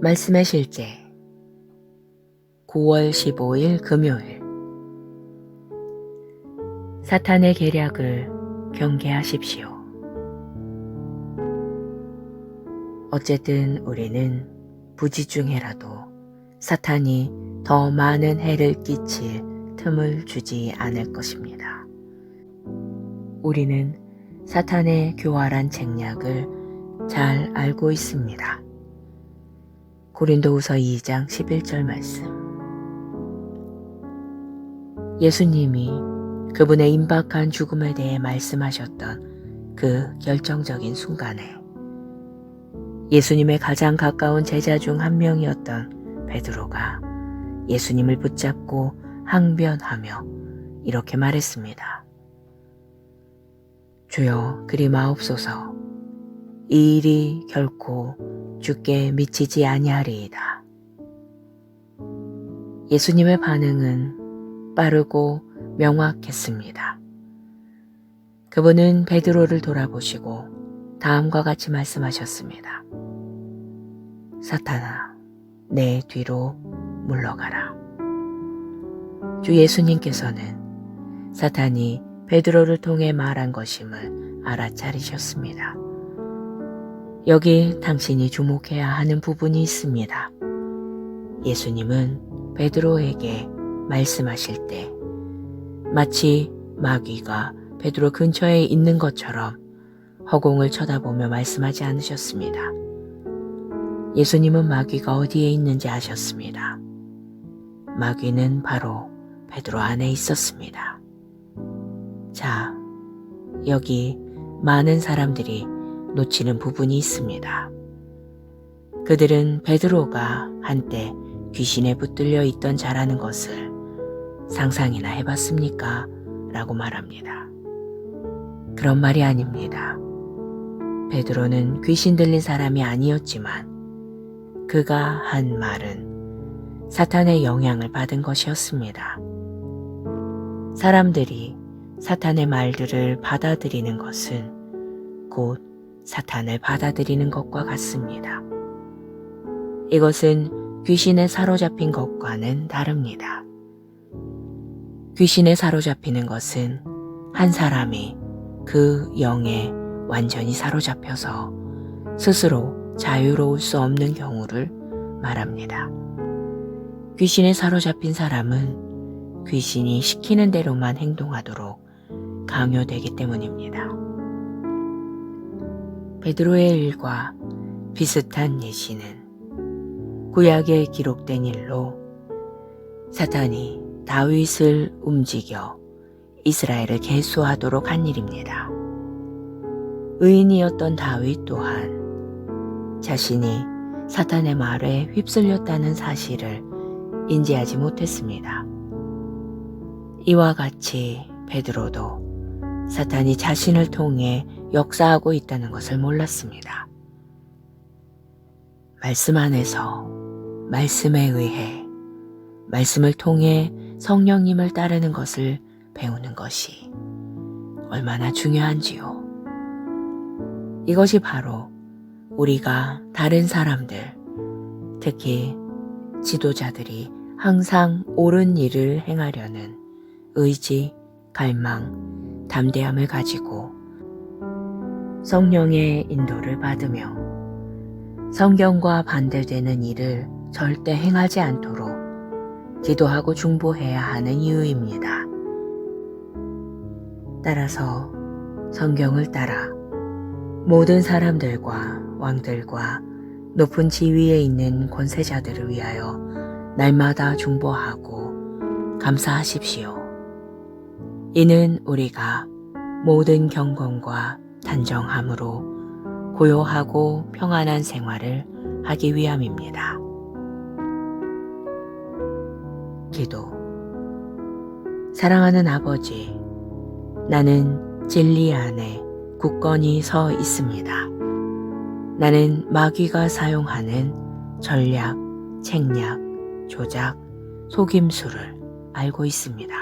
말씀의 실제 9월 15일 금요일. 사탄의 계략을 경계하십시오. 어쨌든 우리는 부지중해라도 사탄이 더 많은 해를 끼칠 틈을 주지 않을 것입니다. 우리는 사탄의 교활한 책략을 잘 알고 있습니다. 고린도후서 2장 11절 말씀. 예수님이 그분의 임박한 죽음에 대해 말씀하셨던 그 결정적인 순간에 예수님의 가장 가까운 제자 중 한 명이었던 베드로가 예수님을 붙잡고 항변하며 이렇게 말했습니다. 주여 그리 마옵소서. 이 일이 결코 주께 미치지 아니하리이다. 예수님의 반응은 빠르고 명확했습니다. 그분은 베드로를 돌아보시고 다음과 같이 말씀하셨습니다. 사탄아, 내 뒤로 물러가라. 주 예수님께서는 사탄이 베드로를 통해 말한 것임을 알아차리셨습니다. 여기 당신이 주목해야 하는 부분이 있습니다. 예수님은 베드로에게 말씀하실 때 마치 마귀가 베드로 근처에 있는 것처럼 허공을 쳐다보며 말씀하지 않으셨습니다. 예수님은 마귀가 어디에 있는지 아셨습니다. 마귀는 바로 베드로 안에 있었습니다. 자, 여기 많은 사람들이 놓치는 부분이 있습니다. 그들은 베드로가 한때 귀신에 붙들려 있던 자라는 것을 상상이나 해봤습니까? 라고 말합니다. 그런 말이 아닙니다. 베드로는 귀신 들린 사람이 아니었지만 그가 한 말은 사탄의 영향을 받은 것이었습니다. 사람들이 사탄의 말들을 받아들이는 것은 곧 사탄을 받아들이는 것과 같습니다. 이것은 귀신에 사로잡힌 것과는 다릅니다. 귀신에 사로잡히는 것은 한 사람이 그 영에 완전히 사로잡혀서 스스로 자유로울 수 없는 경우를 말합니다. 귀신에 사로잡힌 사람은 귀신이 시키는 대로만 행동하도록 강요되기 때문입니다. 베드로의 일과 비슷한 예시는 구약에 기록된 일로 사탄이 다윗을 움직여 이스라엘을 계수하도록 한 일입니다. 의인이었던 다윗 또한 자신이 사탄의 말에 휩쓸렸다는 사실을 인지하지 못했습니다. 이와 같이 베드로도 사탄이 자신을 통해 역사하고 있다는 것을 몰랐습니다. 말씀 안에서 말씀에 의해 말씀을 통해 성령님을 따르는 것을 배우는 것이 얼마나 중요한지요. 이것이 바로 우리가 다른 사람들, 특히 지도자들이 항상 옳은 일을 행하려는 의지, 갈망, 담대함을 가지고 성령의 인도를 받으며 성경과 반대되는 일을 절대 행하지 않도록 기도하고 중보해야 하는 이유입니다. 따라서 성경을 따라 모든 사람들과 왕들과 높은 지위에 있는 권세자들을 위하여 날마다 중보하고 감사하십시오. 이는 우리가 모든 경건과 단정함으로 고요하고 평안한 생활을 하기 위함입니다. 기도. 사랑하는 아버지, 나는 진리 안에 굳건히 서 있습니다. 나는 마귀가 사용하는 전략, 책략, 조작, 속임수를 알고 있습니다.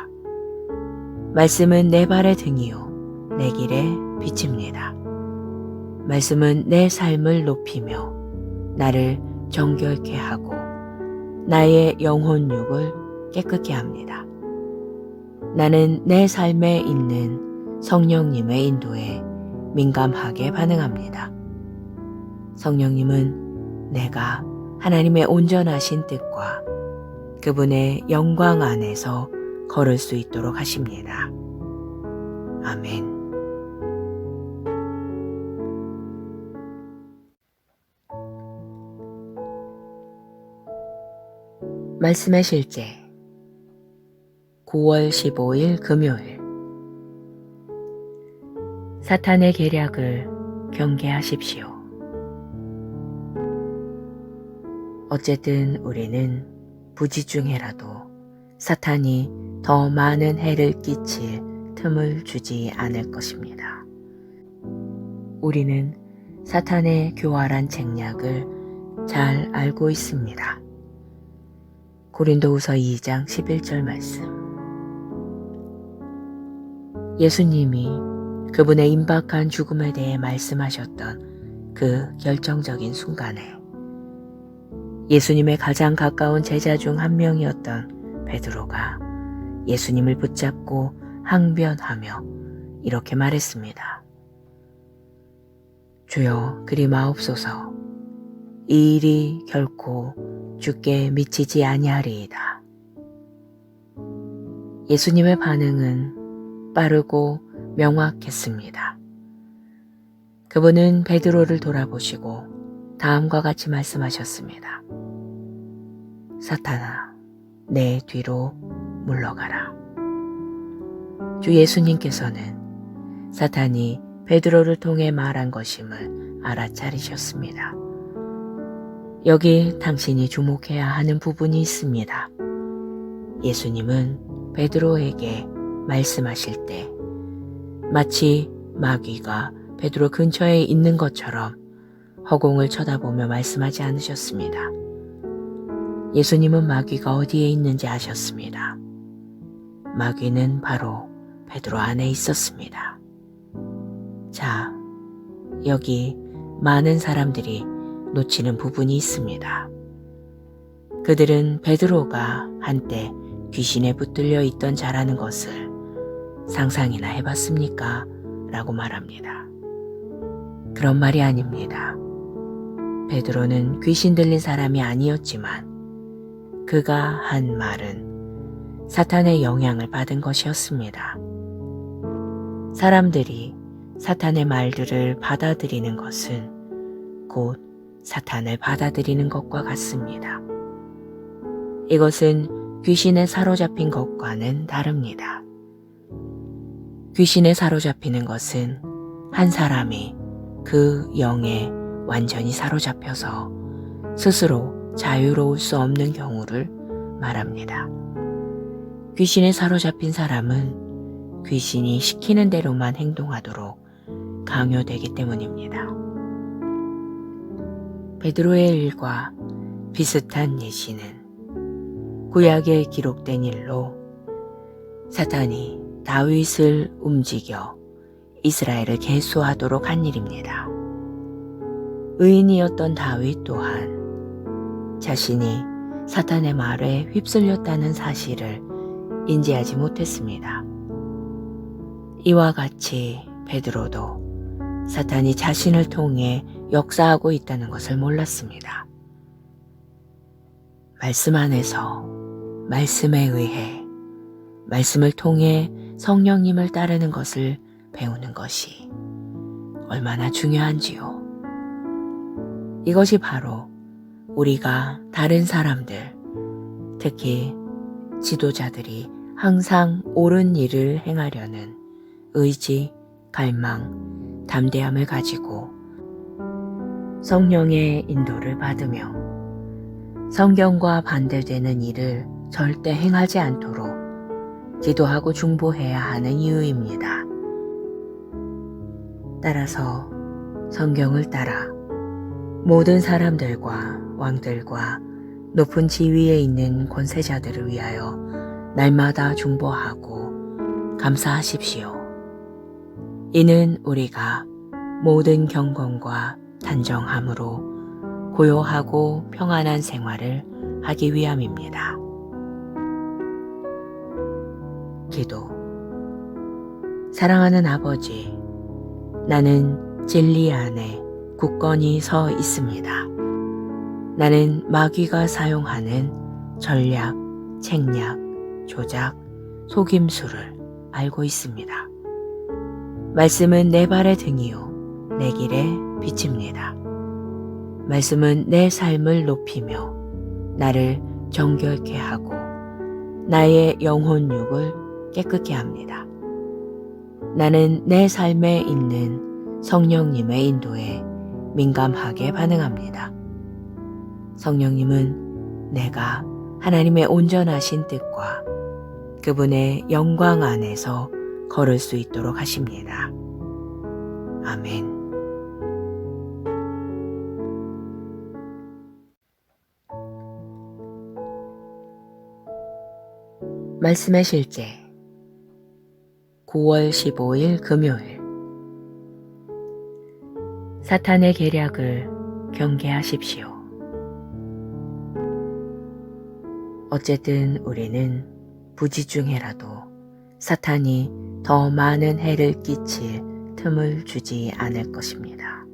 말씀은 내 발의 등이요 내 길의 빛입니다. 말씀은 내 삶을 높이며 나를 정결케 하고 나의 영혼육을 깨끗게 합니다. 나는 내 삶에 있는 성령님의 인도에 민감하게 반응합니다. 성령님은 내가 하나님의 온전하신 뜻과 그분의 영광 안에서 걸을 수 있도록 하십니다. 아멘. 말씀의 실제 9월 15일 금요일 사탄의 계략을 경계하십시오. 어쨌든 우리는 부지중에라도 사탄이 더 많은 해를 끼칠 틈을 주지 않을 것입니다. 우리는 사탄의 교활한 책략을 잘 알고 있습니다. 고린도후서 2장 11절 말씀. 예수님이 그분의 임박한 죽음에 대해 말씀하셨던 그 결정적인 순간에 예수님의 가장 가까운 제자 중 한 명이었던 베드로가 예수님을 붙잡고 항변하며 이렇게 말했습니다. 주여 그리 마옵소서. 이 일이 결코 주께 미치지 아니하리이다. 예수님의 반응은 빠르고 명확했습니다. 그분은 베드로를 돌아보시고 다음과 같이 말씀하셨습니다. 사탄아, 내 뒤로 물러가라. 주 예수님께서는 사탄이 베드로를 통해 말한 것임을 알아차리셨습니다. 여기 당신이 주목해야 하는 부분이 있습니다. 예수님은 베드로에게 말씀하실 때 마치 마귀가 베드로 근처에 있는 것처럼 허공을 쳐다보며 말씀하지 않으셨습니다. 예수님은 마귀가 어디에 있는지 아셨습니다. 마귀는 바로 베드로 안에 있었습니다. 자, 여기 많은 사람들이 놓치는 부분이 있습니다. 그들은 베드로가 한때 귀신에 붙들려 있던 자라는 것을 상상이나 해봤습니까? 라고 말합니다. 그런 말이 아닙니다. 베드로는 귀신 들린 사람이 아니었지만 그가 한 말은 사탄의 영향을 받은 것이었습니다. 사람들이 사탄의 말들을 받아들이는 것은 곧 사탄을 받아들이는 것과 같습니다. 이것은 귀신에 사로잡힌 것과는 다릅니다. 귀신에 사로잡히는 것은 한 사람이 그 영에 완전히 사로잡혀서 스스로 자유로울 수 없는 경우를 말합니다. 귀신에 사로잡힌 사람은 귀신이 시키는 대로만 행동하도록 강요되기 때문입니다. 베드로의 일과 비슷한 예시는 구약에 기록된 일로 사탄이 다윗을 움직여 이스라엘을 계수하도록 한 일입니다. 의인이었던 다윗 또한 자신이 사탄의 말에 휩쓸렸다는 사실을 인지하지 못했습니다. 이와 같이 베드로도 사탄이 자신을 통해 역사하고 있다는 것을 몰랐습니다. 말씀 안에서 말씀에 의해 말씀을 통해 성령님을 따르는 것을 배우는 것이 얼마나 중요한지요. 이것이 바로 우리가 다른 사람들, 특히 지도자들이 항상 옳은 일을 행하려는 의지, 갈망, 담대함을 가지고 성령의 인도를 받으며 성경과 반대되는 일을 절대 행하지 않도록 기도하고 중보해야 하는 이유입니다. 따라서 성경을 따라 모든 사람들과 왕들과 높은 지위에 있는 권세자들을 위하여 날마다 중보하고 감사하십시오. 이는 우리가 모든 경건과 단정함으로 고요하고 평안한 생활을 하기 위함입니다. 기도. 사랑하는 아버지, 나는 진리 안에 굳건히 서 있습니다. 나는 마귀가 사용하는 전략, 책략, 조작, 속임수를 알고 있습니다. 말씀은 내 발의 등이요 내 길의 빛입니다. 말씀은 내 삶을 높이며 나를 정결케 하고 나의 영혼육을 깨끗게 합니다. 나는 내 삶에 있는 성령님의 인도에 민감하게 반응합니다. 성령님은 내가 하나님의 온전하신 뜻과 그분의 영광 안에서 걸을 수 있도록 하십니다. 아멘. 말씀의 실제 9월 15일 금요일. 사탄의 계략을 경계하십시오. 어쨌든 우리는 부지중해라도 사탄이 더 많은 해를 끼칠 틈을 주지 않을 것입니다.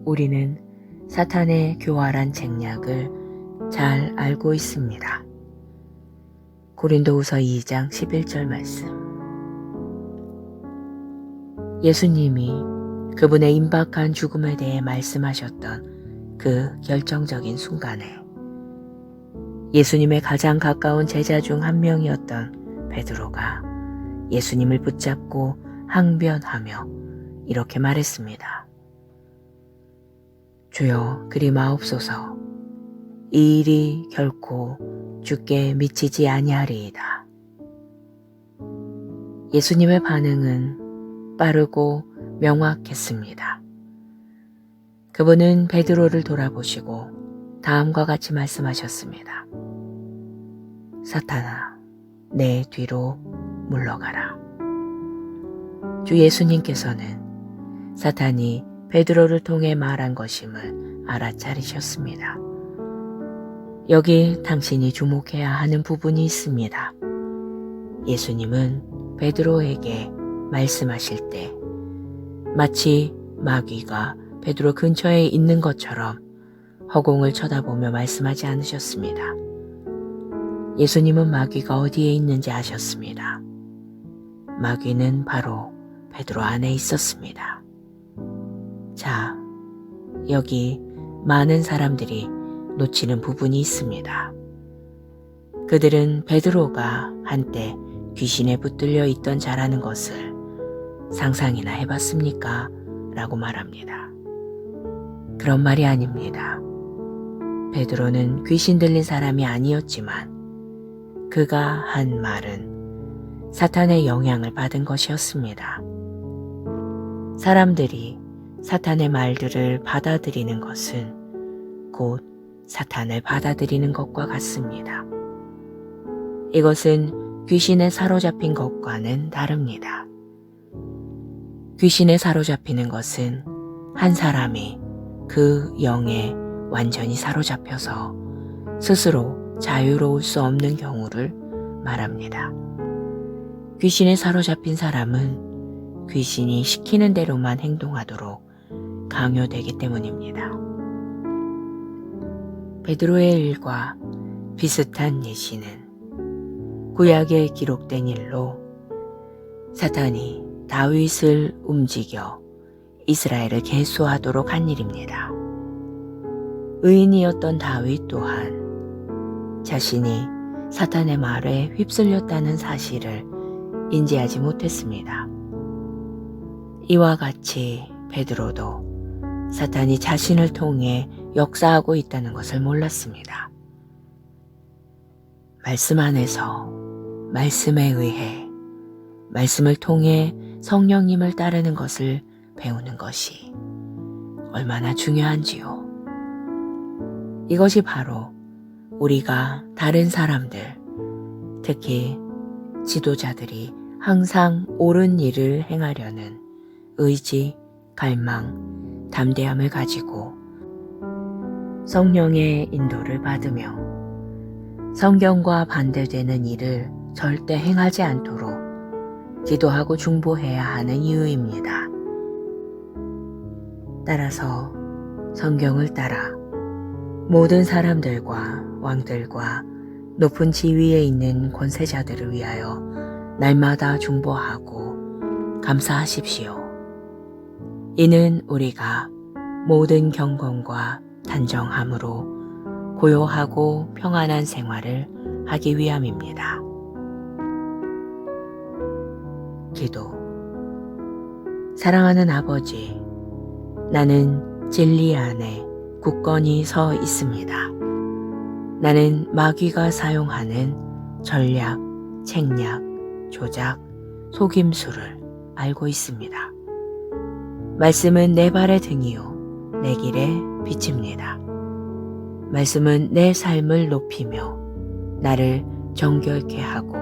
우리는 사탄의 교활한 책략을 잘 알고 있습니다. 고린도후서 2장 11절 말씀. 예수님이 그분의 임박한 죽음에 대해 말씀하셨던 그 결정적인 순간에 예수님의 가장 가까운 제자 중 한 명이었던 베드로가 예수님을 붙잡고 항변하며 이렇게 말했습니다. 주여 그리 마옵소서. 이 일이 결코 주께 미치지 아니하리이다. 예수님의 반응은 빠르고 명확했습니다. 그분은 베드로를 돌아보시고 다음과 같이 말씀하셨습니다. 사탄아, 내 뒤로 물러가라. 주 예수님께서는 사탄이 베드로를 통해 말한 것임을 알아차리셨습니다. 여기 당신이 주목해야 하는 부분이 있습니다. 예수님은 베드로에게 말씀하실 때 마치 마귀가 베드로 근처에 있는 것처럼 허공을 쳐다보며 말씀하지 않으셨습니다. 예수님은 마귀가 어디에 있는지 아셨습니다. 마귀는 바로 베드로 안에 있었습니다. 자, 여기 많은 사람들이 놓치는 부분이 있습니다. 그들은 베드로가 한때 귀신에 붙들려 있던 자라는 것을 상상이나 해봤습니까? 라고 말합니다. 그런 말이 아닙니다. 베드로는 귀신 들린 사람이 아니었지만 그가 한 말은 사탄의 영향을 받은 것이었습니다. 사람들이 사탄의 말들을 받아들이는 것은 곧 사탄을 받아들이는 것과 같습니다. 이것은 귀신에 사로잡힌 것과는 다릅니다. 귀신에 사로잡히는 것은 한 사람이 그 영에 완전히 사로잡혀서 스스로 자유로울 수 없는 경우를 말합니다. 귀신에 사로잡힌 사람은 귀신이 시키는 대로만 행동하도록 강요되기 때문입니다. 베드로의 일과 비슷한 예시는 구약에 기록된 일로 사탄이 다윗을 움직여 이스라엘을 계수하도록 한 일입니다. 의인이었던 다윗 또한 자신이 사탄의 말에 휩쓸렸다는 사실을 인지하지 못했습니다. 이와 같이 베드로도 사탄이 자신을 통해 역사하고 있다는 것을 몰랐습니다. 말씀 안에서 말씀에 의해 말씀을 통해 성령님을 따르는 것을 배우는 것이 얼마나 중요한지요. 이것이 바로 우리가 다른 사람들, 특히 지도자들이 항상 옳은 일을 행하려는 의지, 갈망, 담대함을 가지고 성령의 인도를 받으며 성경과 반대되는 일을 절대 행하지 않도록 기도하고 중보해야 하는 이유입니다. 따라서 성경을 따라 모든 사람들과 왕들과 높은 지위에 있는 권세자들을 위하여 날마다 중보하고 감사하십시오. 이는 우리가 모든 경건과 단정함으로 고요하고 평안한 생활을 하기 위함입니다. 기도. 사랑하는 아버지, 나는 진리 안에 굳건히 서 있습니다. 나는 마귀가 사용하는 전략, 책략, 조작, 속임수를 알고 있습니다. 말씀은 내 발의 등이요 내 길의 빛입니다. 말씀은 내 삶을 높이며 나를 정결케 하고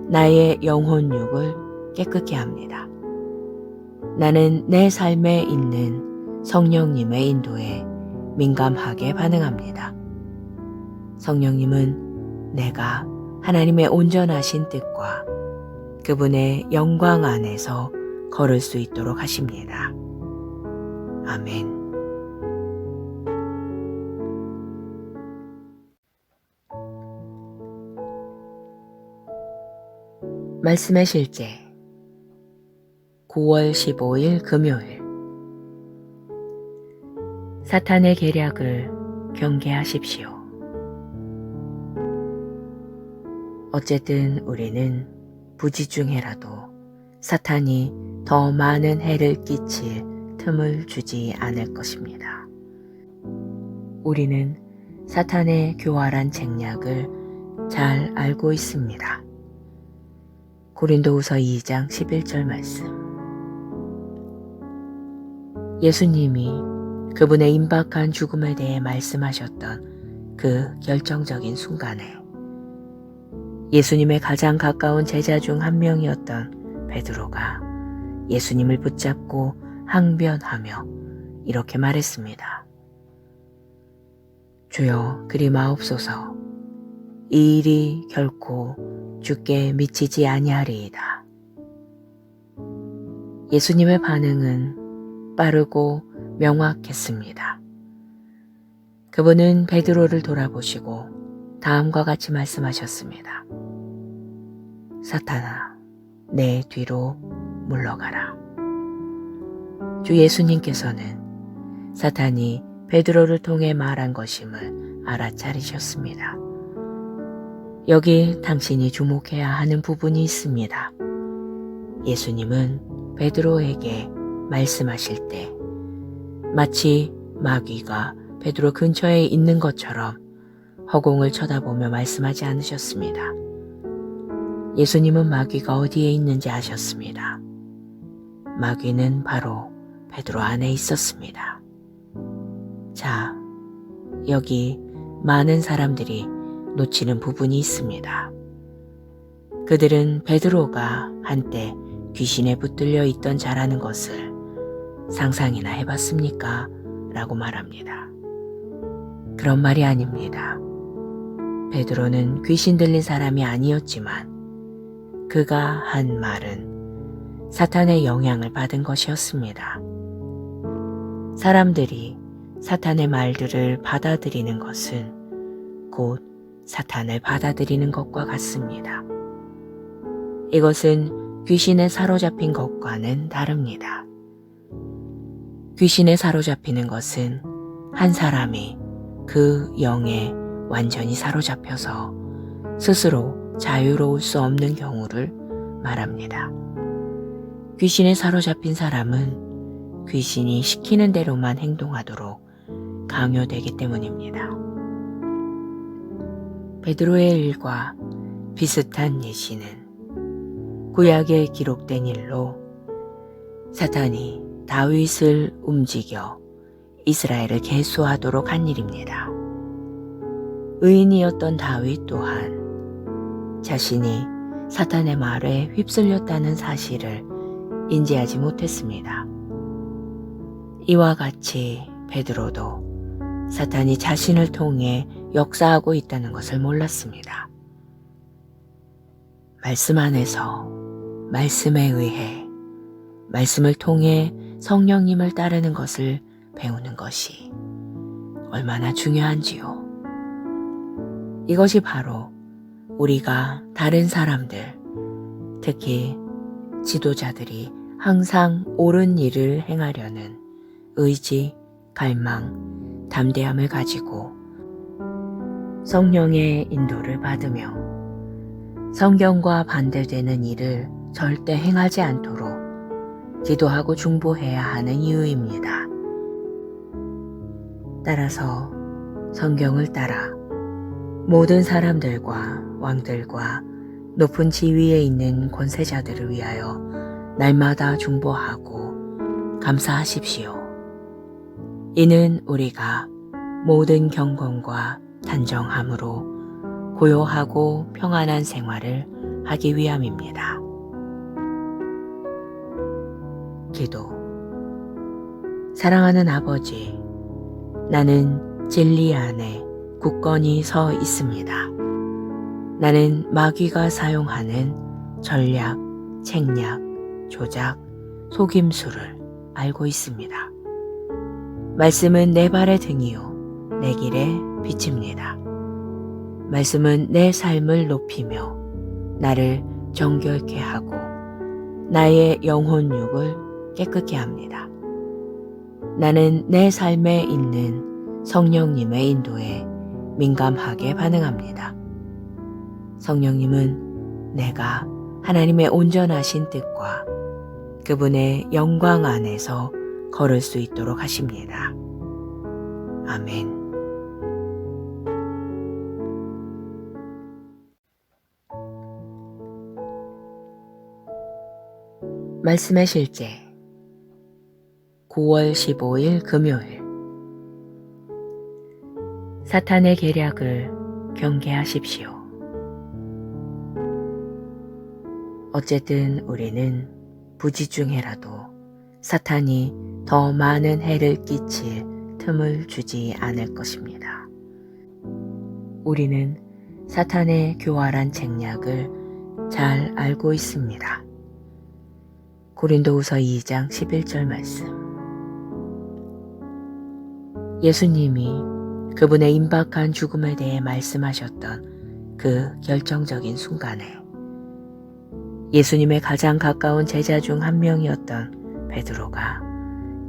나의 영혼육을 깨끗게 합니다. 나는 내 삶에 있는 성령님의 인도에 민감하게 반응합니다. 성령님은 내가 하나님의 온전하신 뜻과 그분의 영광 안에서 걸을 수 있도록 하십니다. 아멘. 말씀의 실제 9월 15일 금요일. 사탄의 계략을 경계하십시오. 어쨌든 우리는 부지중해라도 사탄이 더 많은 해를 끼칠 틈을 주지 않을 것입니다. 우리는 사탄의 교활한 책략을 잘 알고 있습니다. 고린도후서 2장 11절 말씀. 예수님이 그분의 임박한 죽음에 대해 말씀하셨던 그 결정적인 순간에 예수님의 가장 가까운 제자 중 한 명이었던 베드로가 예수님을 붙잡고 항변하며 이렇게 말했습니다. 주여 그리 마옵소서. 이 일이 결코 주께 미치지 아니하리이다. 예수님의 반응은 빠르고 명확했습니다. 그분은 베드로를 돌아보시고 다음과 같이 말씀하셨습니다. 사탄아, 내 뒤로 물러가라. 주 예수님께서는 사탄이 베드로를 통해 말한 것임을 알아차리셨습니다. 여기 당신이 주목해야 하는 부분이 있습니다. 예수님은 베드로에게 말씀하실 때 마치 마귀가 베드로 근처에 있는 것처럼 허공을 쳐다보며 말씀하지 않으셨습니다. 예수님은 마귀가 어디에 있는지 아셨습니다. 마귀는 바로 베드로 안에 있었습니다. 자, 여기 많은 사람들이 놓치는 부분이 있습니다. 그들은 베드로가 한때 귀신에 붙들려 있던 자라는 것을 상상이나 해봤습니까? 라고 말합니다. 그런 말이 아닙니다. 베드로는 귀신 들린 사람이 아니었지만 그가 한 말은 사탄의 영향을 받은 것이었습니다. 사람들이 사탄의 말들을 받아들이는 것은 곧 사탄을 받아들이는 것과 같습니다. 이것은 귀신에 사로잡힌 것과는 다릅니다. 귀신에 사로잡히는 것은 한 사람이 그 영에 완전히 사로잡혀서 스스로 자유로울 수 없는 경우를 말합니다. 귀신에 사로잡힌 사람은 귀신이 시키는 대로만 행동하도록 강요되기 때문입니다. 베드로의 일과 비슷한 예시는 구약에 기록된 일로 사탄이 다윗을 움직여 이스라엘을 계수하도록 한 일입니다. 의인이었던 다윗 또한 자신이 사탄의 말에 휩쓸렸다는 사실을 인지하지 못했습니다. 이와 같이 베드로도 사탄이 자신을 통해 역사하고 있다는 것을 몰랐습니다. 말씀 안에서 말씀에 의해 말씀을 통해 성령님을 따르는 것을 배우는 것이 얼마나 중요한지요. 이것이 바로 우리가 다른 사람들, 특히 지도자들이 항상 옳은 일을 행하려는 의지, 갈망, 담대함을 가지고 성령의 인도를 받으며 성경과 반대되는 일을 절대 행하지 않도록 기도하고 중보해야 하는 이유입니다. 따라서 성경을 따라 모든 사람들과 왕들과 높은 지위에 있는 권세자들을 위하여 날마다 중보하고 감사하십시오. 이는 우리가 모든 경건과 단정함으로 고요하고 평안한 생활을 하기 위함입니다. 기도. 사랑하는 아버지, 나는 진리 안에 굳건히 서 있습니다. 나는 마귀가 사용하는 전략, 책략, 조작, 속임수를 알고 있습니다. 말씀은 내 발의 등이요 내 길의 빛입니다. 말씀은 내 삶을 높이며 나를 정결케 하고 나의 영혼육을 깨끗게 합니다. 나는 내 삶에 있는 성령님의 인도에 민감하게 반응합니다. 성령님은 내가 하나님의 온전하신 뜻과 그분의 영광 안에서 걸을 수 있도록 하십니다. 아멘. 말씀의 실제 9월 15일 금요일. 사탄의 계략을 경계하십시오. 어쨌든 우리는 부지중해라도 사탄이 더 많은 해를 끼칠 틈을 주지 않을 것입니다. 우리는 사탄의 교활한 책략을 잘 알고 있습니다. 고린도후서 2장 11절 말씀. 예수님이 그분의 임박한 죽음에 대해 말씀하셨던 그 결정적인 순간에 예수님의 가장 가까운 제자 중 한 명이었던 베드로가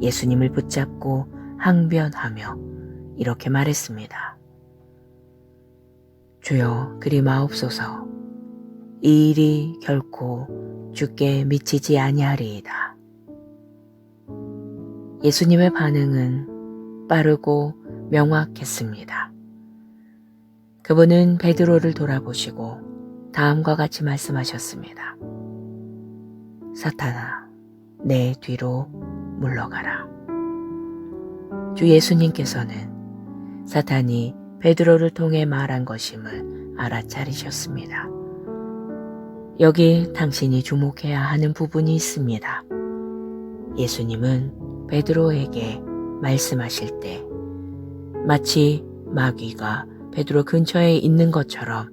예수님을 붙잡고 항변하며 이렇게 말했습니다. 주여 그리 마옵소서. 이 일이 결코 주께 미치지 아니하리이다. 예수님의 반응은 빠르고 명확했습니다. 그분은 베드로를 돌아보시고 다음과 같이 말씀하셨습니다. 사탄아, 내 뒤로 물러가라. 주 예수님께서는 사탄이 베드로를 통해 말한 것임을 알아차리셨습니다. 여기 당신이 주목해야 하는 부분이 있습니다. 예수님은 베드로에게 말씀하실 때 마치 마귀가 베드로 근처에 있는 것처럼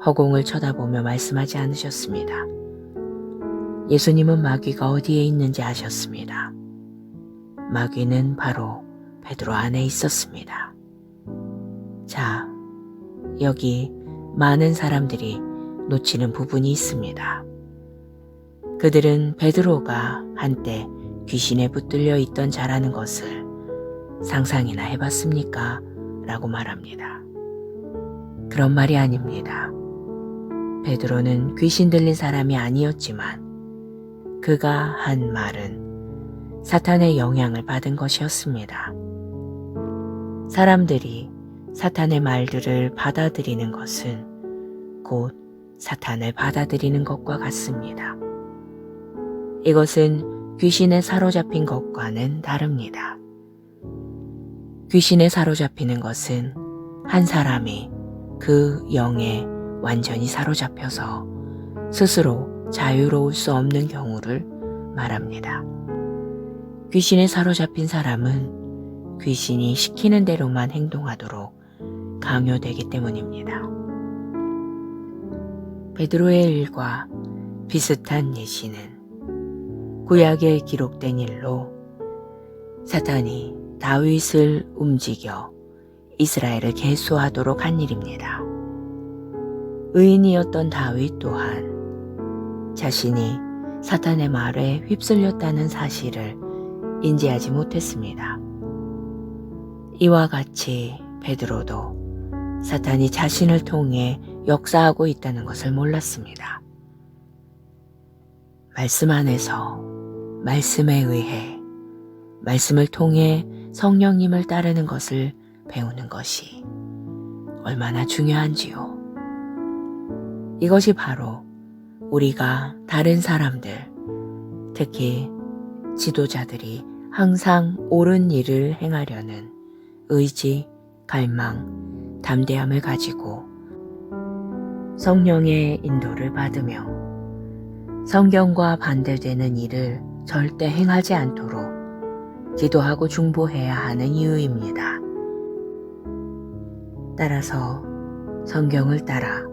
허공을 쳐다보며 말씀하지 않으셨습니다. 예수님은 마귀가 어디에 있는지 아셨습니다. 마귀는 바로 베드로 안에 있었습니다. 자, 여기 많은 사람들이 놓치는 부분이 있습니다. 그들은 베드로가 한때 귀신에 붙들려 있던 자라는 것을 상상이나 해봤습니까? 라고 말합니다. 그런 말이 아닙니다. 베드로는 귀신 들린 사람이 아니었지만 그가 한 말은 사탄의 영향을 받은 것이었습니다. 사람들이 사탄의 말들을 받아들이는 것은 곧 사탄을 받아들이는 것과 같습니다. 이것은 귀신에 사로잡힌 것과는 다릅니다. 귀신에 사로잡히는 것은 한 사람이 그 영에 완전히 사로잡혀서 스스로 자유로울 수 없는 경우를 말합니다. 귀신에 사로잡힌 사람은 귀신이 시키는 대로만 행동하도록 강요되기 때문입니다. 베드로의 일과 비슷한 예시는 구약에 기록된 일로 사탄이 다윗을 움직여 이스라엘을 계수하도록 한 일입니다. 의인이었던 다윗 또한 자신이 사탄의 말에 휩쓸렸다는 사실을 인지하지 못했습니다. 이와 같이 베드로도 사탄이 자신을 통해 역사하고 있다는 것을 몰랐습니다. 말씀 안에서 말씀에 의해 말씀을 통해 성령님을 따르는 것을 배우는 것이 얼마나 중요한지요. 이것이 바로 우리가 다른 사람들, 특히 지도자들이 항상 옳은 일을 행하려는 의지, 갈망, 담대함을 가지고 성령의 인도를 받으며 성경과 반대되는 일을 절대 행하지 않도록 기도하고 중보해야 하는 이유입니다. 따라서 성경을 따라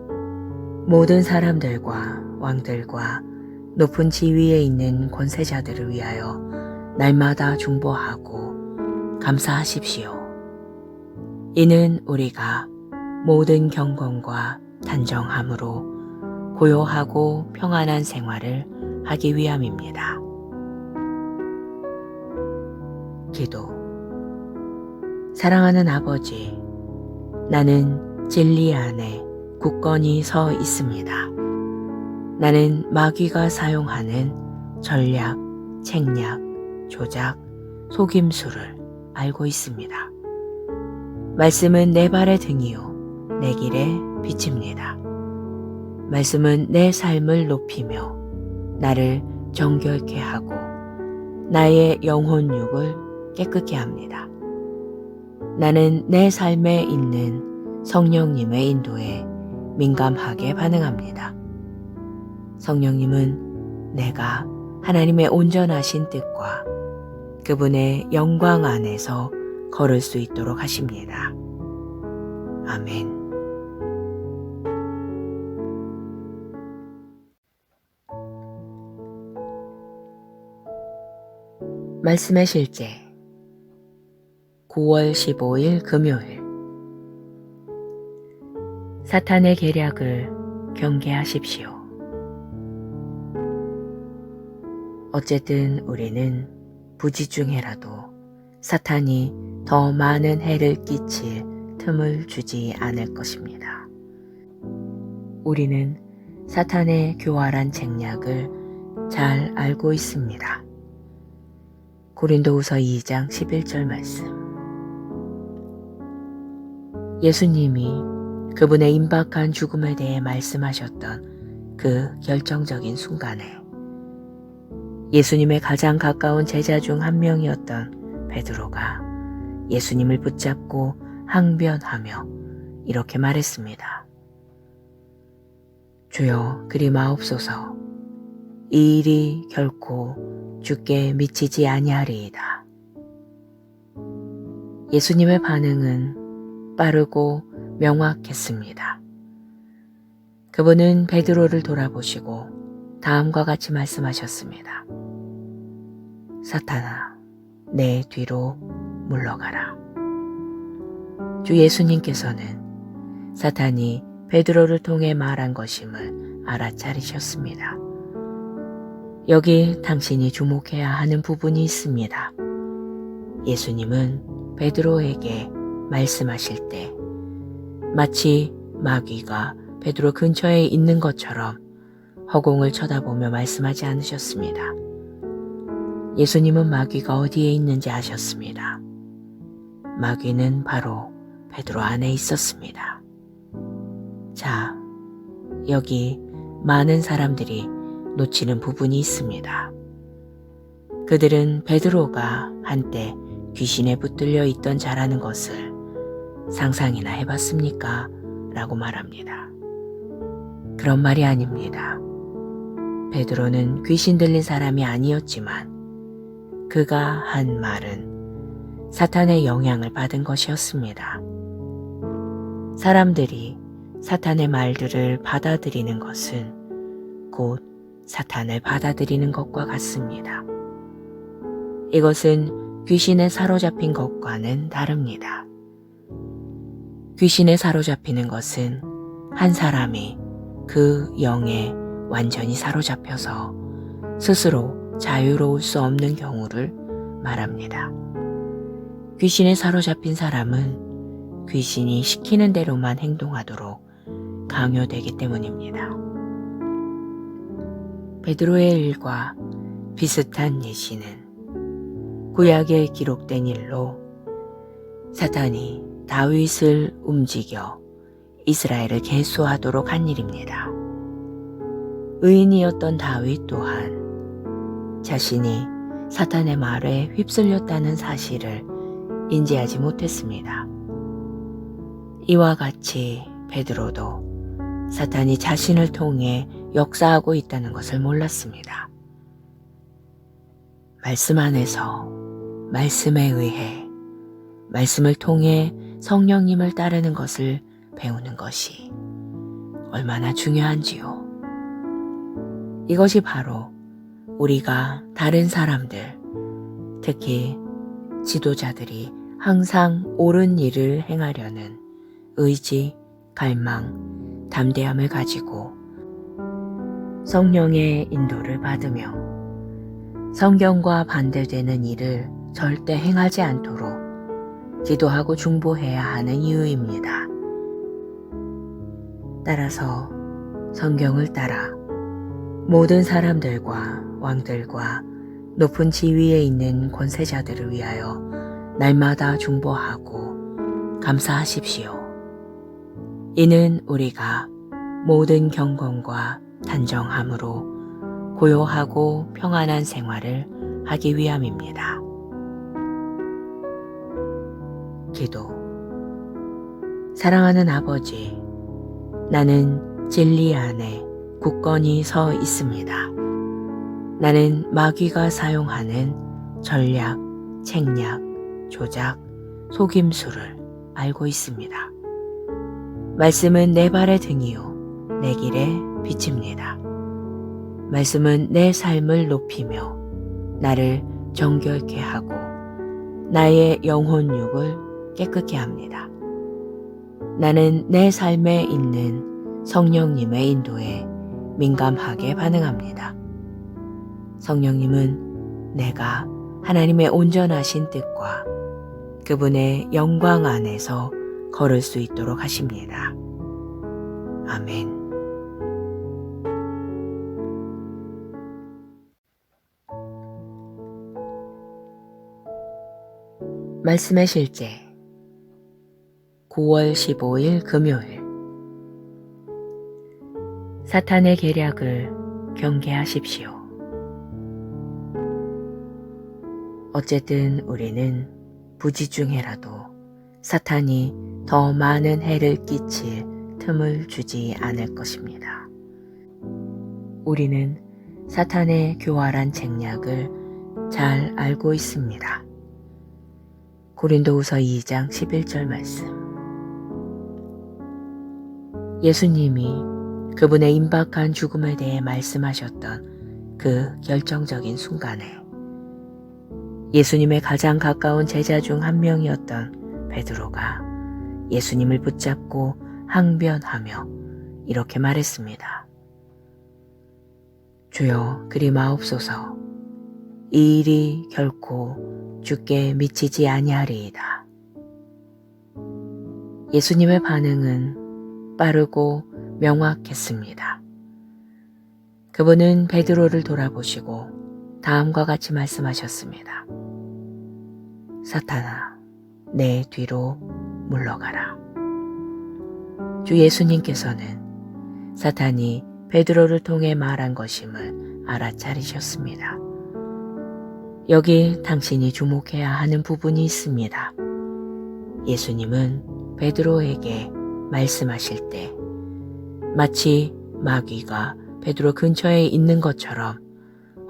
모든 사람들과 왕들과 높은 지위에 있는 권세자들을 위하여 날마다 중보하고 감사하십시오. 이는 우리가 모든 경건과 단정함으로 고요하고 평안한 생활을 하기 위함입니다. 기도. 사랑하는 아버지, 나는 진리 안에 굳건히 서 있습니다. 나는 마귀가 사용하는 전략, 책략, 조작, 속임수를 알고 있습니다. 말씀은 내 발의 등이요 내 길의 빛입니다. 말씀은 내 삶을 높이며 나를 정결케 하고 나의 영혼육을 깨끗게 합니다. 나는 내 삶에 있는 성령님의 인도에 민감하게 반응합니다. 성령님은 내가 하나님의 온전하신 뜻과 그분의 영광 안에서 걸을 수 있도록 하십니다. 아멘. 말씀의 실제 9월 15일 금요일. 사탄의 계략을 경계하십시오. 어쨌든 우리는 부지중해라도 사탄이 더 많은 해를 끼칠 틈을 주지 않을 것입니다. 우리는 사탄의 교활한 책략을 잘 알고 있습니다. 고린도후서 2장 11절 말씀. 예수님이 그분의 임박한 죽음에 대해 말씀하셨던 그 결정적인 순간에 예수님의 가장 가까운 제자 중 한 명이었던 베드로가 예수님을 붙잡고 항변하며 이렇게 말했습니다. 주여 그리 마옵소서. 이 일이 결코 주께 미치지 아니하리이다. 예수님의 반응은 빠르고 명확했습니다. 그분은 베드로를 돌아보시고 다음과 같이 말씀하셨습니다. 사탄아, 내 뒤로 물러가라. 주 예수님께서는 사탄이 베드로를 통해 말한 것임을 알아차리셨습니다. 여기 당신이 주목해야 하는 부분이 있습니다. 예수님은 베드로에게 말씀하실 때 마치 마귀가 베드로 근처에 있는 것처럼 허공을 쳐다보며 말씀하지 않으셨습니다. 예수님은 마귀가 어디에 있는지 아셨습니다. 마귀는 바로 베드로 안에 있었습니다. 자, 여기 많은 사람들이 놓치는 부분이 있습니다. 그들은 베드로가 한때 귀신에 붙들려 있던 자라는 것을 상상이나 해봤습니까? 라고 말합니다. 그런 말이 아닙니다. 베드로는 귀신 들린 사람이 아니었지만 그가 한 말은 사탄의 영향을 받은 것이었습니다. 사람들이 사탄의 말들을 받아들이는 것은 곧 사탄을 받아들이는 것과 같습니다. 이것은 귀신에 사로잡힌 것과는 다릅니다. 귀신에 사로잡히는 것은 한 사람이 그 영에 완전히 사로잡혀서 스스로 자유로울 수 없는 경우를 말합니다. 귀신에 사로잡힌 사람은 귀신이 시키는 대로만 행동하도록 강요되기 때문입니다. 베드로의 일과 비슷한 예시는 구약에 기록된 일로 사탄이 다윗을 움직여 이스라엘을 계수하도록 한 일입니다. 의인이었던 다윗 또한 자신이 사탄의 말에 휩쓸렸다는 사실을 인지하지 못했습니다. 이와 같이 베드로도 사탄이 자신을 통해 역사하고 있다는 것을 몰랐습니다. 말씀 안에서 말씀에 의해 말씀을 통해 성령님을 따르는 것을 배우는 것이 얼마나 중요한지요. 이것이 바로 우리가 다른 사람들, 특히 지도자들이 항상 옳은 일을 행하려는 의지, 갈망, 담대함을 가지고 성령의 인도를 받으며 성경과 반대되는 일을 절대 행하지 않도록 기도하고 중보해야 하는 이유입니다. 따라서 성경을 따라 모든 사람들과 왕들과 높은 지위에 있는 권세자들을 위하여 날마다 중보하고 감사하십시오. 이는 우리가 모든 경건과 단정함으로 고요하고 평안한 생활을 하기 위함입니다. 기도. 사랑하는 아버지, 나는 진리 안에 굳건히 서 있습니다. 나는 마귀가 사용하는 전략, 책략, 조작, 속임수를 알고 있습니다. 말씀은 내 발의 등이요 내 길의 빛입니다. 말씀은 내 삶을 높이며 나를 정결케 하고 나의 영혼육을 깨끗게 합니다. 나는 내 삶에 있는 성령님의 인도에 민감하게 반응합니다. 성령님은 내가 하나님의 온전하신 뜻과 그분의 영광 안에서 걸을 수 있도록 하십니다. 아멘. 말씀의 실제 9월 15일 금요일. 사탄의 계략을 경계하십시오. 어쨌든 우리는 부지중해라도 사탄이 더 많은 해를 끼칠 틈을 주지 않을 것입니다. 우리는 사탄의 교활한 책략을 잘 알고 있습니다. 고린도후서 2장 11절 말씀. 예수님이 그분의 임박한 죽음에 대해 말씀하셨던 그 결정적인 순간에 예수님의 가장 가까운 제자 중 한 명이었던 베드로가 예수님을 붙잡고 항변하며 이렇게 말했습니다. 주여 그리 마옵소서. 이 일이 결코 주께 미치지 아니하리이다. 예수님의 반응은 빠르고 명확했습니다. 그분은 베드로를 돌아보시고 다음과 같이 말씀하셨습니다. 사탄아, 내 뒤로 물러가라. 주 예수님께서는 사탄이 베드로를 통해 말한 것임을 알아차리셨습니다. 여기 당신이 주목해야 하는 부분이 있습니다. 예수님은 베드로에게 말씀하실 때 마치 마귀가 베드로 근처에 있는 것처럼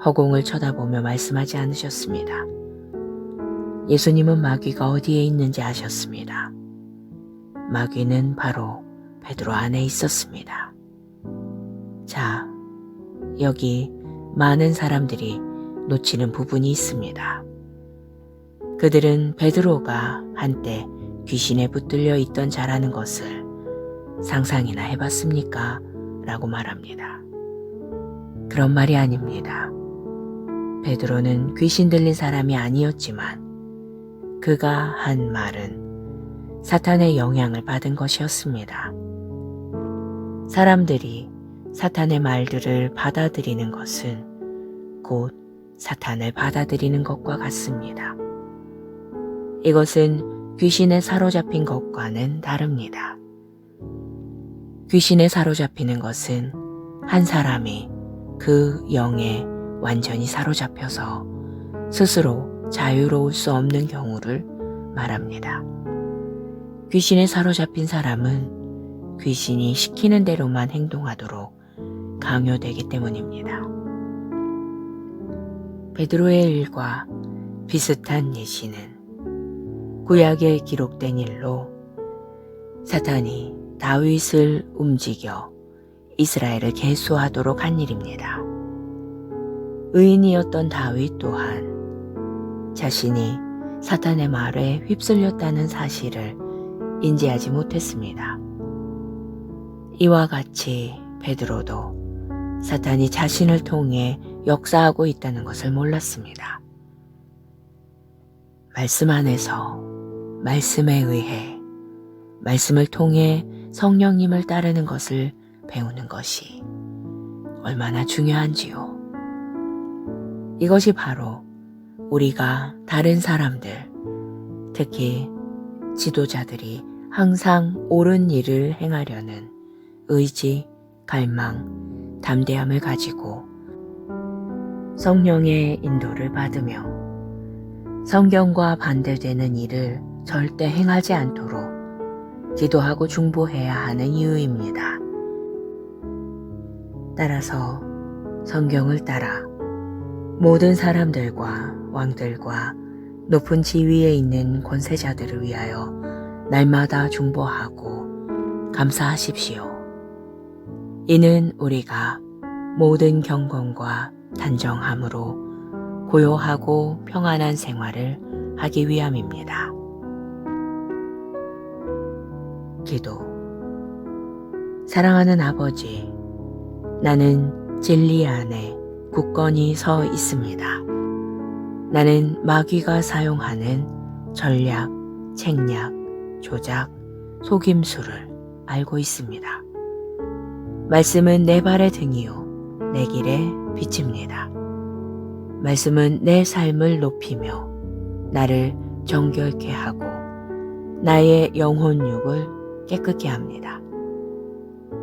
허공을 쳐다보며 말씀하지 않으셨습니다. 예수님은 마귀가 어디에 있는지 아셨습니다. 마귀는 바로 베드로 안에 있었습니다. 자, 여기 많은 사람들이 놓치는 부분이 있습니다. 그들은 베드로가 한때 귀신에 붙들려 있던 자라는 것을 상상이나 해봤습니까? 라고 말합니다. 그런 말이 아닙니다. 베드로는 귀신 들린 사람이 아니었지만 그가 한 말은 사탄의 영향을 받은 것이었습니다. 사람들이 사탄의 말들을 받아들이는 것은 곧 사탄을 받아들이는 것과 같습니다. 이것은 귀신에 사로잡힌 것과는 다릅니다. 귀신에 사로잡히는 것은 한 사람이 그 영에 완전히 사로잡혀서 스스로 자유로울 수 없는 경우를 말합니다. 귀신에 사로잡힌 사람은 귀신이 시키는 대로만 행동하도록 강요되기 때문입니다. 베드로의 일과 비슷한 예시는 구약에 기록된 일로 사탄이 다윗을 움직여 이스라엘을 계수하도록 한 일입니다. 의인이었던 다윗 또한 자신이 사탄의 말에 휩쓸렸다는 사실을 인지하지 못했습니다. 이와 같이 베드로도 사탄이 자신을 통해 역사하고 있다는 것을 몰랐습니다. 말씀 안에서 말씀에 의해 말씀을 통해 성령님을 따르는 것을 배우는 것이 얼마나 중요한지요. 이것이 바로 우리가 다른 사람들, 특히 지도자들이 항상 옳은 일을 행하려는 의지, 갈망, 담대함을 가지고 성령의 인도를 받으며 성경과 반대되는 일을 절대 행하지 않도록 기도하고 중보해야 하는 이유입니다. 따라서 성경을 따라 모든 사람들과 왕들과 높은 지위에 있는 권세자들을 위하여 날마다 중보하고 감사하십시오. 이는 우리가 모든 경건과 단정함으로 고요하고 평안한 생활을 하기 위함입니다. 기도. 사랑하는 아버지, 나는 진리 안에 굳건히 서 있습니다. 나는 마귀가 사용하는 전략, 책략, 조작, 속임수를 알고 있습니다. 말씀은 내 발의 등이요 내 길의 빛입니다. 말씀은 내 삶을 높이며 나를 정결케 하고 나의 영혼육을 깨끗게 합니다.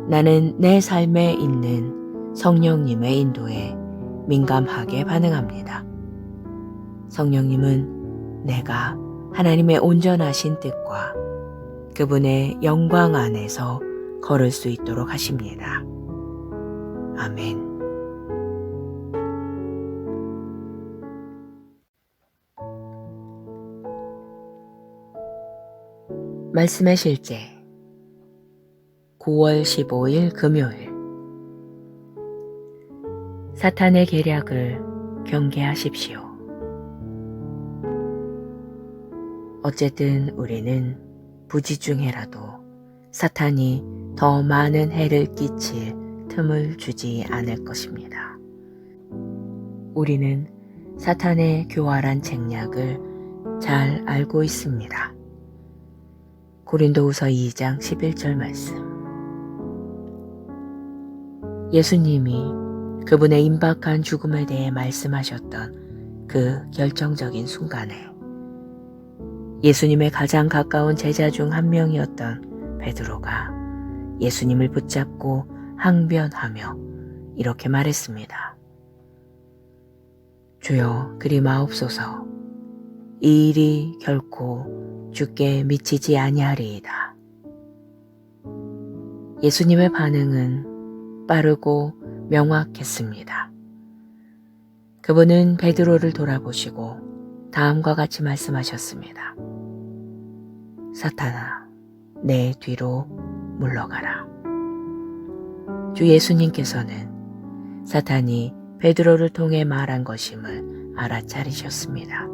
나는 내 삶에 있는 성령님의 인도에 민감하게 반응합니다. 성령님은 내가 하나님의 온전하신 뜻과 그분의 영광 안에서 걸을 수 있도록 하십니다. 아멘. 말씀의 실제 9월 15일 금요일. 사탄의 계략을 경계하십시오. 어쨌든 우리는 부지중해라도 사탄이 더 많은 해를 끼칠 틈을 주지 않을 것입니다. 우리는 사탄의 교활한 책략을 잘 알고 있습니다. 고린도후서 2장 11절 말씀. 예수님이 그분의 임박한 죽음에 대해 말씀하셨던 그 결정적인 순간에 예수님의 가장 가까운 제자 중 한 명이었던 베드로가 예수님을 붙잡고 항변하며 이렇게 말했습니다. 주여 그리 마옵소서. 이 일이 결코 주께 미치지 아니하리이다. 예수님의 반응은 빠르고 명확했습니다. 그분은 베드로를 돌아보시고 다음과 같이 말씀하셨습니다. 사탄아, 내 뒤로 물러가라. 주 예수님께서는 사탄이 베드로를 통해 말한 것임을 알아차리셨습니다.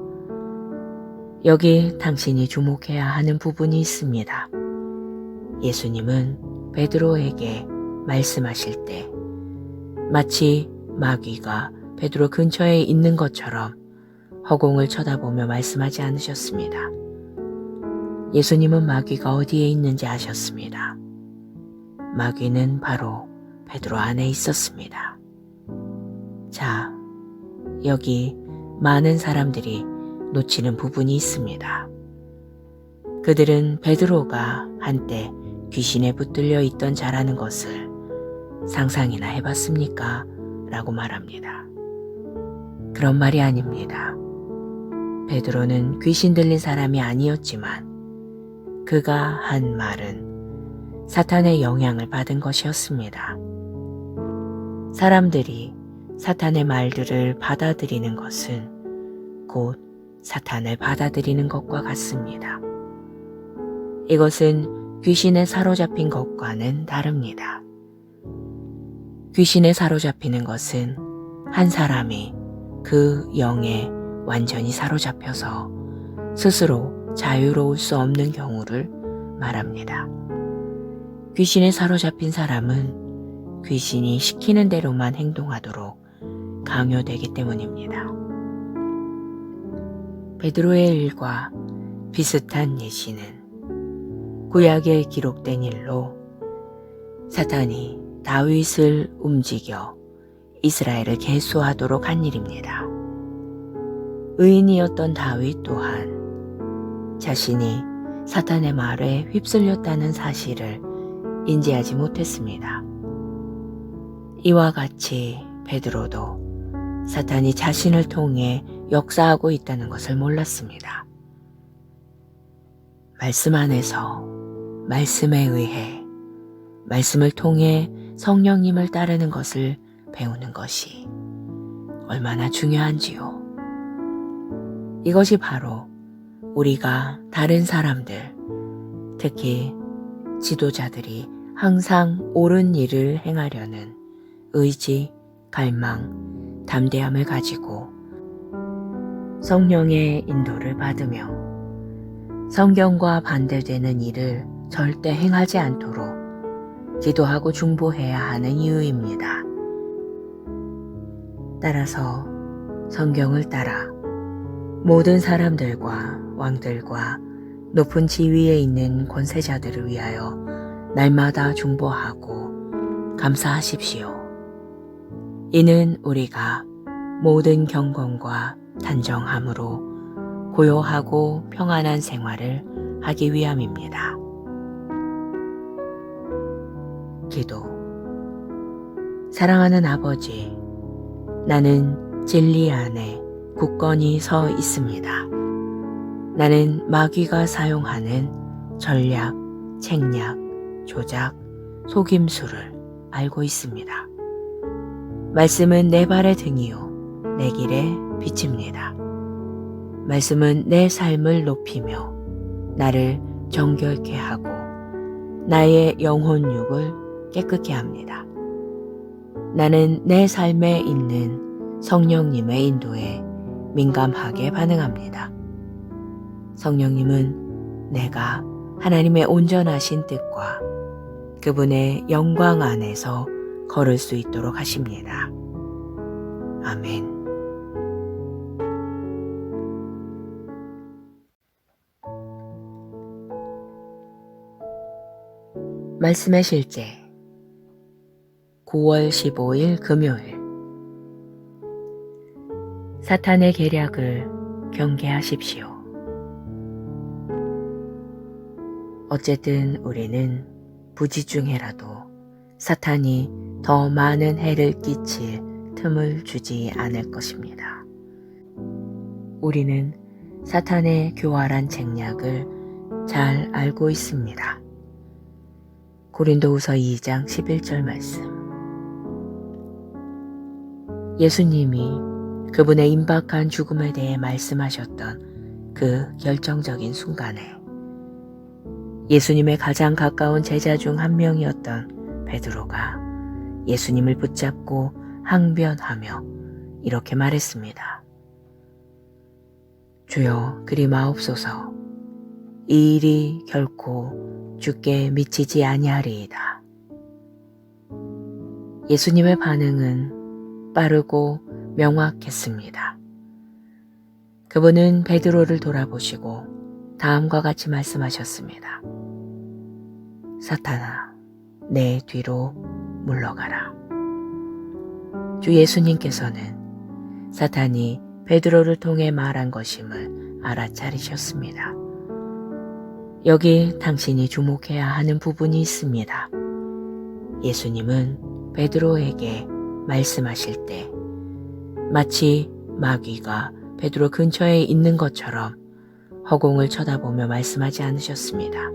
여기 당신이 주목해야 하는 부분이 있습니다. 예수님은 베드로에게 말씀하실 때 마치 마귀가 베드로 근처에 있는 것처럼 허공을 쳐다보며 말씀하지 않으셨습니다. 예수님은 마귀가 어디에 있는지 아셨습니다. 마귀는 바로 베드로 안에 있었습니다. 자, 여기 많은 사람들이 놓치는 부분이 있습니다. 그들은 베드로가 한때 귀신에 붙들려 있던 자라는 것을 상상이나 해봤습니까? 라고 말합니다. 그런 말이 아닙니다. 베드로는 귀신 들린 사람이 아니었지만 그가 한 말은 사탄의 영향을 받은 것이었습니다. 사람들이 사탄의 말들을 받아들이는 것은 곧 사탄을 받아들이는 것과 같습니다. 이것은 귀신에 사로잡힌 것과는 다릅니다. 귀신에 사로잡히는 것은 한 사람이 그 영에 완전히 사로잡혀서 스스로 자유로울 수 없는 경우를 말합니다. 귀신에 사로잡힌 사람은 귀신이 시키는 대로만 행동하도록 강요되기 때문입니다. 베드로의 일과 비슷한 예시는 구약에 기록된 일로 사탄이 다윗을 움직여 이스라엘을 계수하도록 한 일입니다. 의인이었던 다윗 또한 자신이 사탄의 말에 휩쓸렸다는 사실을 인지하지 못했습니다. 이와 같이 베드로도 사탄이 자신을 통해 역사하고 있다는 것을 몰랐습니다. 말씀 안에서 말씀에 의해 말씀을 통해 성령님을 따르는 것을 배우는 것이 얼마나 중요한지요. 이것이 바로 우리가 다른 사람들, 특히 지도자들이 항상 옳은 일을 행하려는 의지, 갈망, 담대함을 가지고 성령의 인도를 받으며 성경과 반대되는 일을 절대 행하지 않도록 기도하고 중보해야 하는 이유입니다. 따라서 성경을 따라 모든 사람들과 왕들과 높은 지위에 있는 권세자들을 위하여 날마다 중보하고 감사하십시오. 이는 우리가 모든 경건과 단정함으로 고요하고 평안한 생활을 하기 위함입니다. 기도. 사랑하는 아버지, 나는 진리 안에 굳건히 서 있습니다. 나는 마귀가 사용하는 전략, 책략, 조작, 속임수를 알고 있습니다. 말씀은 내 발의 등이요 내 길의 빛입니다. 말씀은 내 삶을 높이며 나를 정결케 하고 나의 영혼육을 깨끗게 합니다. 나는 내 삶에 있는 성령님의 인도에 민감하게 반응합니다. 성령님은 내가 하나님의 온전하신 뜻과 그분의 영광 안에서 걸을 수 있도록 하십니다. 아멘. 말씀의 실제 9월 15일 금요일. 사탄의 계략을 경계하십시오. 어쨌든 우리는 부지중에라도 사탄이 더 많은 해를 끼칠 틈을 주지 않을 것입니다. 우리는 사탄의 교활한 책략을 잘 알고 있습니다. 고린도후서 2장 11절 말씀. 예수님이 그분의 임박한 죽음에 대해 말씀하셨던 그 결정적인 순간에 예수님의 가장 가까운 제자 중 한 명이었던 베드로가 예수님을 붙잡고 항변하며 이렇게 말했습니다. 주여 그리 마옵소서. 이 일이 결코 주께 미치지 아니하리이다. 예수님의 반응은 빠르고 명확했습니다. 그분은 베드로를 돌아보시고 다음과 같이 말씀하셨습니다. 사탄아, 내 뒤로 물러가라. 주 예수님께서는 사탄이 베드로를 통해 말한 것임을 알아차리셨습니다. 여기 당신이 주목해야 하는 부분이 있습니다. 예수님은 베드로에게 말씀하실 때 마치 마귀가 베드로 근처에 있는 것처럼 허공을 쳐다보며 말씀하지 않으셨습니다.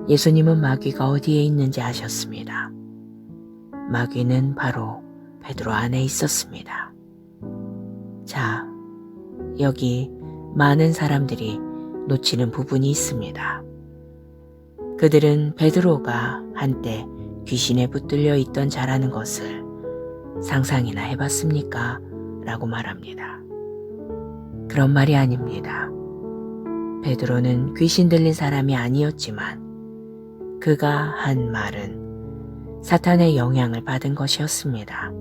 예수님은 마귀가 어디에 있는지 아셨습니다. 마귀는 바로 베드로 안에 있었습니다. 자, 여기 많은 사람들이 놓치는 부분이 있습니다. 그들은 베드로가 한때 귀신에 붙들려 있던 자라는 것을 상상이나 해봤습니까? 라고 말합니다. 그런 말이 아닙니다. 베드로는 귀신 들린 사람이 아니었지만 그가 한 말은 사탄의 영향을 받은 것이었습니다.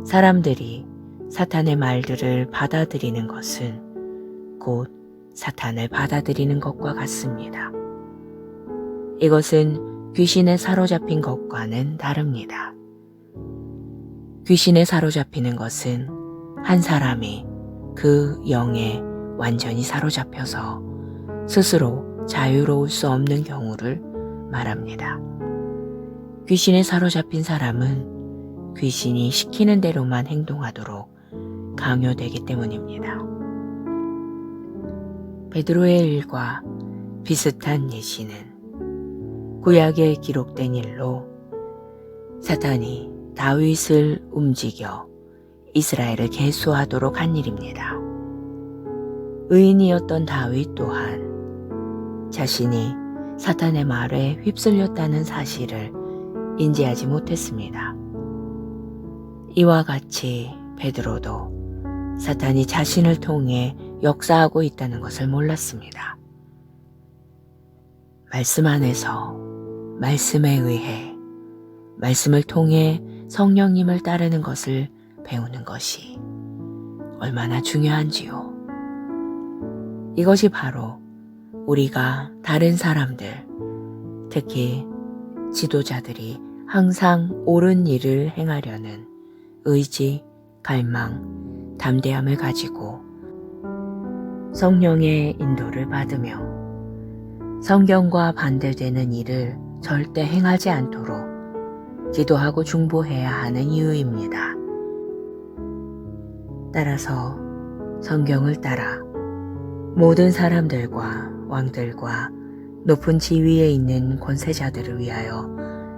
사람들이 사탄의 말들을 받아들이는 것은 곧 사탄을 받아들이는 것과 같습니다. 이것은 귀신에 사로잡힌 것과는 다릅니다. 귀신에 사로잡히는 것은 한 사람이 그 영에 완전히 사로잡혀서 스스로 자유로울 수 없는 경우를 말합니다. 귀신에 사로잡힌 사람은 귀신이 시키는 대로만 행동하도록 강요되기 때문입니다. 베드로의 일과 비슷한 예시는 구약에 기록된 일로 사탄이 다윗을 움직여 이스라엘을 계수하도록 한 일입니다. 의인이었던 다윗 또한 자신이 사탄의 말에 휩쓸렸다는 사실을 인지하지 못했습니다. 이와 같이 베드로도 사탄이 자신을 통해 역사하고 있다는 것을 몰랐습니다. 말씀 안에서 말씀에 의해 말씀을 통해 성령님을 따르는 것을 배우는 것이 얼마나 중요한지요. 이것이 바로 우리가 다른 사람들, 특히 지도자들이 항상 옳은 일을 행하려는 의지, 갈망, 담대함을 가지고 성령의 인도를 받으며 성경과 반대되는 일을 절대 행하지 않도록 기도하고 중보해야 하는 이유입니다. 따라서 성경을 따라 모든 사람들과 왕들과 높은 지위에 있는 권세자들을 위하여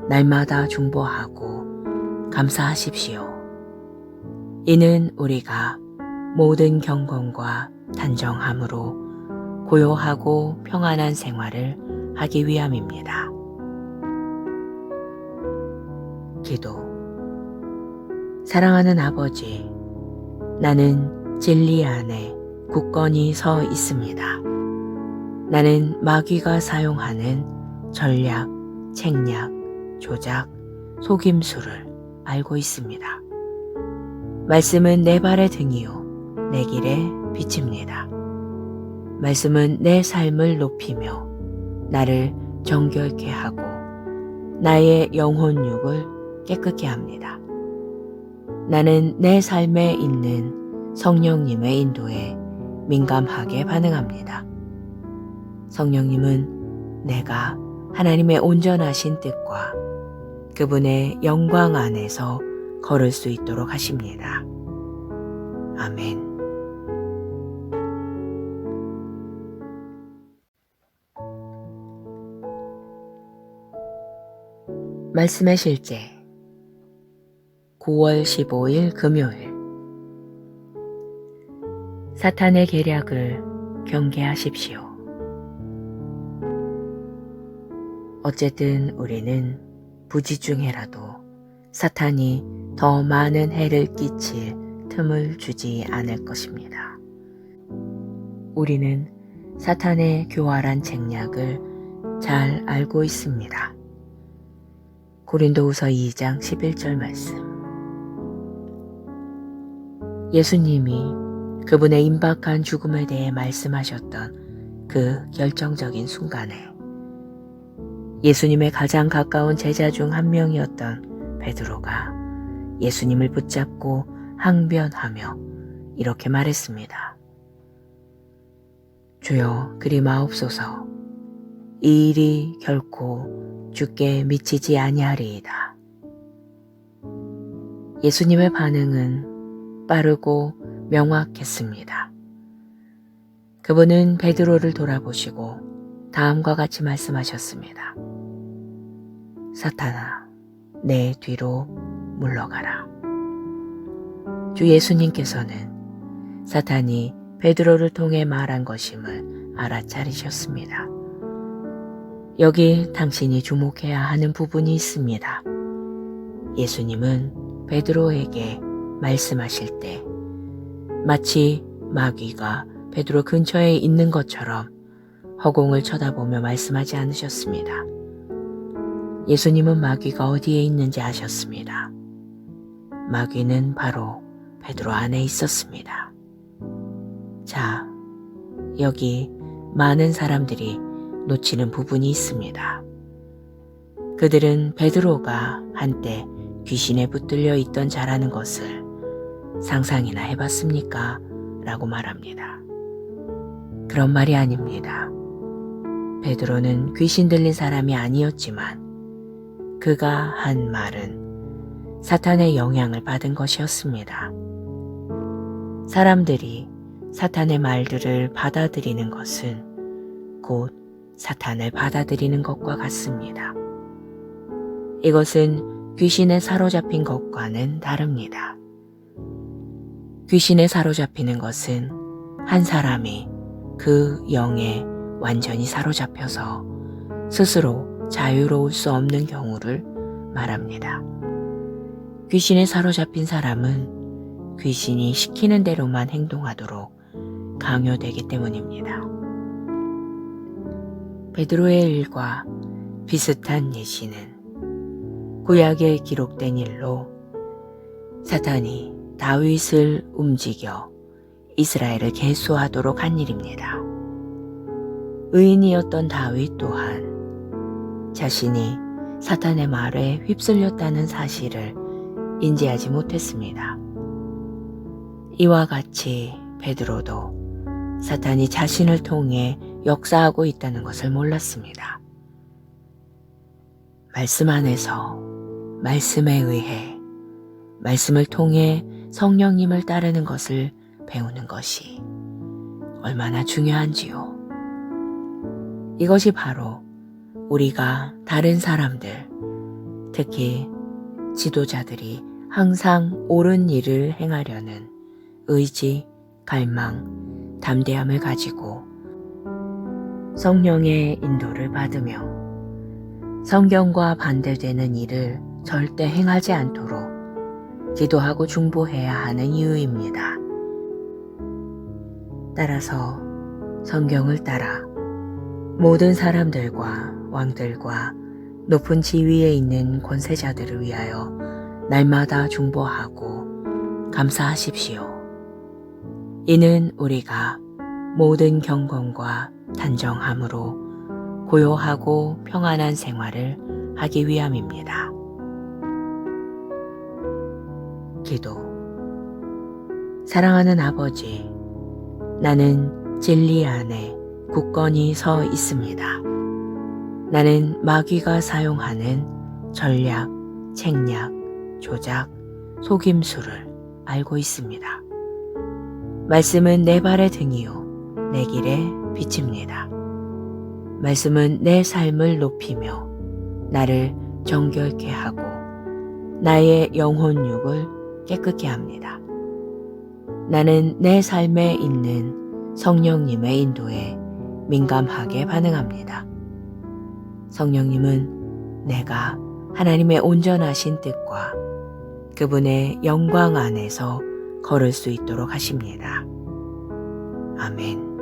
날마다 중보하고 감사하십시오. 이는 우리가 모든 경건과 단정함으로 고요하고 평안한 생활을 하기 위함입니다. 기도. 사랑하는 아버지, 나는 진리 안에 굳건히 서 있습니다. 나는 마귀가 사용하는 전략, 책략, 조작, 속임수를 알고 있습니다. 말씀은 내 발의 등이요 내 길의 빛입니다. 말씀은 내 삶을 높이며 나를 정결케 하고 나의 영혼육을 깨끗게 합니다. 나는 내 삶에 있는 성령님의 인도에 민감하게 반응합니다. 성령님은 내가 하나님의 온전하신 뜻과 그분의 영광 안에서 걸을 수 있도록 하십니다. 아멘. 말씀의 실제 9월 15일 금요일 사탄의 계략을 경계하십시오. 어쨌든 우리는 부지중에라도 사탄이 더 많은 해를 끼칠 틈을 주지 않을 것입니다. 우리는 사탄의 교활한 책략을 잘 알고 있습니다. 고린도후서 2장 11절 말씀. 예수님이 그분의 임박한 죽음에 대해 말씀하셨던 그 결정적인 순간에 예수님의 가장 가까운 제자 중 한 명이었던 베드로가 예수님을 붙잡고 항변하며 이렇게 말했습니다. 주여 그리 마옵소서. 이 일이 결코 주께 미치지 아니하리이다. 예수님의 반응은 빠르고 명확했습니다. 그분은 베드로를 돌아보시고 다음과 같이 말씀하셨습니다. 사탄아, 내 뒤로 물러가라. 주 예수님께서는 사탄이 베드로를 통해 말한 것임을 알아차리셨습니다. 여기 당신이 주목해야 하는 부분이 있습니다. 예수님은 베드로에게 말씀하실 때 마치 마귀가 베드로 근처에 있는 것처럼 허공을 쳐다보며 말씀하지 않으셨습니다. 예수님은 마귀가 어디에 있는지 아셨습니다. 마귀는 바로 베드로 안에 있었습니다. 자, 여기 많은 사람들이 놓치는 부분이 있습니다. 그들은 베드로가 한때 귀신에 붙들려 있던 자라는 것을 상상이나 해봤습니까? 라고 말합니다. 그런 말이 아닙니다. 베드로는 귀신 들린 사람이 아니었지만 그가 한 말은 사탄의 영향을 받은 것이었습니다. 사람들이 사탄의 말들을 받아들이는 것은 곧 사탄을 받아들이는 것과 같습니다. 이것은 귀신에 사로잡힌 것과는 다릅니다. 귀신에 사로잡히는 것은 한 사람이 그 영에 완전히 사로잡혀서 스스로 자유로울 수 없는 경우를 말합니다. 귀신에 사로잡힌 사람은 귀신이 시키는 대로만 행동하도록 강요되기 때문입니다. 베드로의 일과 비슷한 예시는 구약에 기록된 일로 사탄이 다윗을 움직여 이스라엘을 계수하도록 한 일입니다. 의인이었던 다윗 또한 자신이 사탄의 말에 휩쓸렸다는 사실을 인지하지 못했습니다. 이와 같이 베드로도 사탄이 자신을 통해 역사하고 있다는 것을 몰랐습니다. 말씀 안에서 말씀에 의해 말씀을 통해 성령님을 따르는 것을 배우는 것이 얼마나 중요한지요. 이것이 바로 우리가 다른 사람들, 특히 지도자들이 항상 옳은 일을 행하려는 의지, 갈망, 담대함을 가지고 성령의 인도를 받으며 성경과 반대되는 일을 절대 행하지 않도록 기도하고 중보해야 하는 이유입니다. 따라서 성경을 따라 모든 사람들과 왕들과 높은 지위에 있는 권세자들을 위하여 날마다 중보하고 감사하십시오. 이는 우리가 모든 경건과 단정함으로 고요하고 평안한 생활을 하기 위함입니다. 기도. 사랑하는 아버지, 나는 진리 안에 굳건히 서 있습니다. 나는 마귀가 사용하는 전략, 책략, 조작, 속임수를 알고 있습니다. 말씀은 내 발의 등이요 내 길의 빛입니다. 말씀은 내 삶을 높이며 나를 정결케 하고 나의 영혼육을 깨끗게 합니다. 나는 내 삶에 있는 성령님의 인도에 민감하게 반응합니다. 성령님은 내가 하나님의 온전하신 뜻과 그분의 영광 안에서 걸을 수 있도록 하십니다. 아멘.